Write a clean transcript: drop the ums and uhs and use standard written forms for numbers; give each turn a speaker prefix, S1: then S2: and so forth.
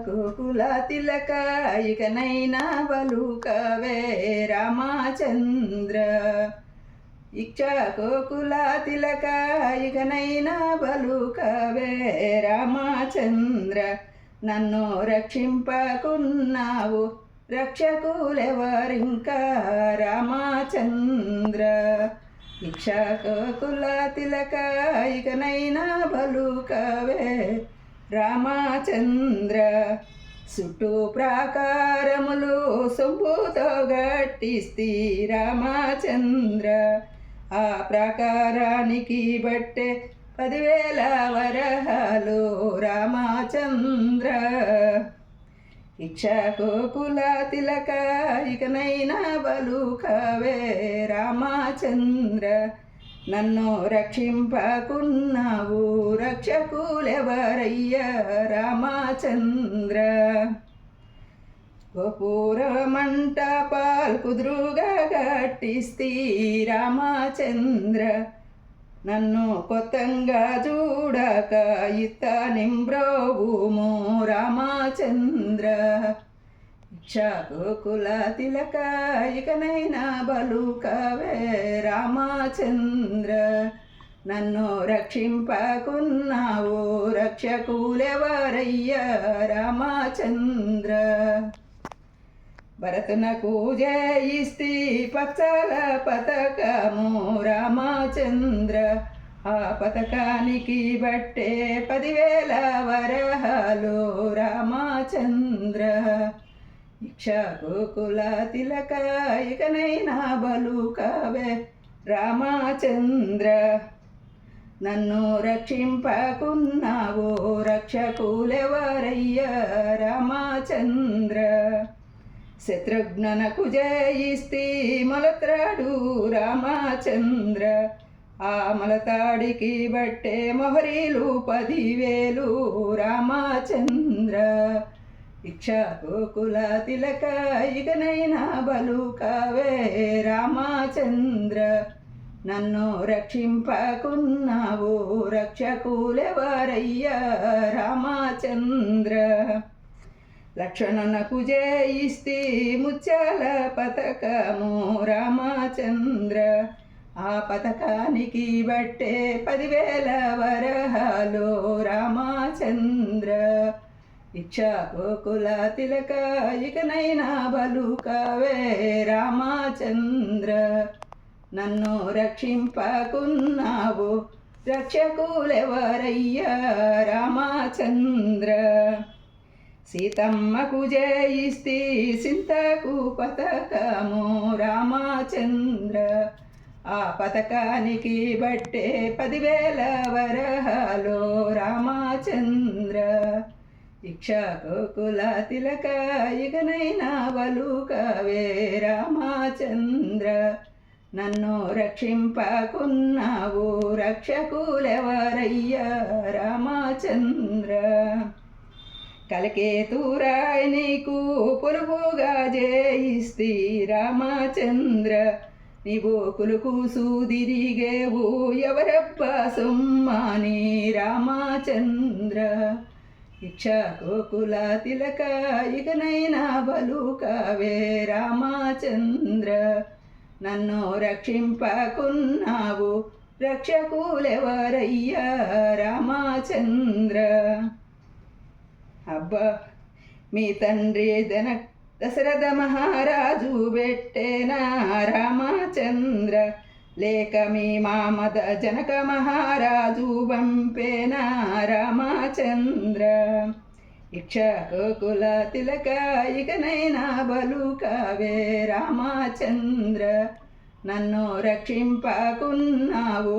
S1: గోకుల తిలక ఇకనైనా బలుకవే రామచంద్ర. ఇక్షాకోకుల తిలక ఇకనైనా బలుకవే రామచంద్ర. నన్ను రక్షింపకున్నావు రక్షకులెవరింకా రామచంద్ర. ఇక్షాకోకుల తిలక ఇకనైనా బలుకవే రామచంద్ర. చుట్టూ ప్రాకారములు సొంపుతో గట్టిస్తి రామచంద్ర. ఆ ప్రాకారానికి బట్టే 10,000 వరహాలు రామచంద్ర. ఇక్షాకోకుల తిలక ఇకనైనా బలుకవే రామచంద్ర. నన్ను రక్షింపకున్నావు రక్షకులెవరయ్యా రామచంద్ర. గోపుర మంటపాలు కుదురుగా కట్టిస్తి రామచంద్ర. నన్ను కొత్తంగా చూడక ఇత్తనింబ్రోవుము రామచంద్ర. ఇక్షాకోకుల తిలక ఇకనైనా బలుకవే రామచంద్ర. నన్ను రక్షింపకున్నావు రక్షకులెవరయ్యా రామచంద్ర. భరతునకు జయిస్తి పచ్చల పతకము రామచంద్ర. ఆ పతకానికి బట్టే 10,000 వరహాలు రామచంద్ర. ఇక్షాకోకుల తిలక ఇకనైనా బలుకవే రామచంద్ర. నన్ను రక్షింపకున్నావు రక్షకులెవరయ్యా రామచంద్ర. శత్రుఘ్ననకు జయిస్తి మొలత్రాడు రామచంద్ర. ఆ మొలతాడికి బట్టే మొహరీలు 10,000 రామచంద్ర. ఇక్షాకోకుల తిలక ఇకనైనా బలుకవే రామచంద్ర. నన్ను రక్షింపకున్నావు రక్షకులెవరయ్యా రామచంద్ర. లక్ష్మణునకు జయిస్తి ముత్యాల పతకము రామచంద్ర. ఆ పతకానికి బట్టే 10,000 వరహాలు రామచంద్ర. ఇక్షాకోకుల తిలక ఇకనైనా బలుకవే రామచంద్ర. నన్ను రక్షింపకున్నావు రక్షకులెవరయ్యా రామచంద్ర. సీతమ్మకు జయిస్తి సింతకు పతకము రామచంద్ర. ఆ పతకానికి బట్టే 10,000 వరహాలు రామచంద్ర. ఇక్షాకోకుల తిలక ఇకనైనా బలుకవే రామచంద్ర. నన్ను రక్షింపకున్నావు రక్షకులెవరయ్యా రామచంద్ర. కలికేతురాయ్ నీకు పొలుపుగా జయిస్తి రామచంద్ర. నీవు కులుకు సూదిరిగేవు ఎవరబ్బా సొమ్మాని రామచంద్ర. ఇక్షాకోకుల తిలక ఇకనైనా బలుకవే రామచంద్ర. నన్ను రక్షింపకున్నావు రక్షకులెవరయ్యా రామచంద్ర. అబ్బా మీ తండ్రి దశరథ మహారాజు పెట్టేనా రామచంద్ర. లేక మీ మామద జనక మహారాజు పంపేనా రామచంద్ర. ఇక్షాకోకుల తిలక ఇకనైనా బలుకవే రామచంద్ర. నన్ను రక్షింపకున్నావు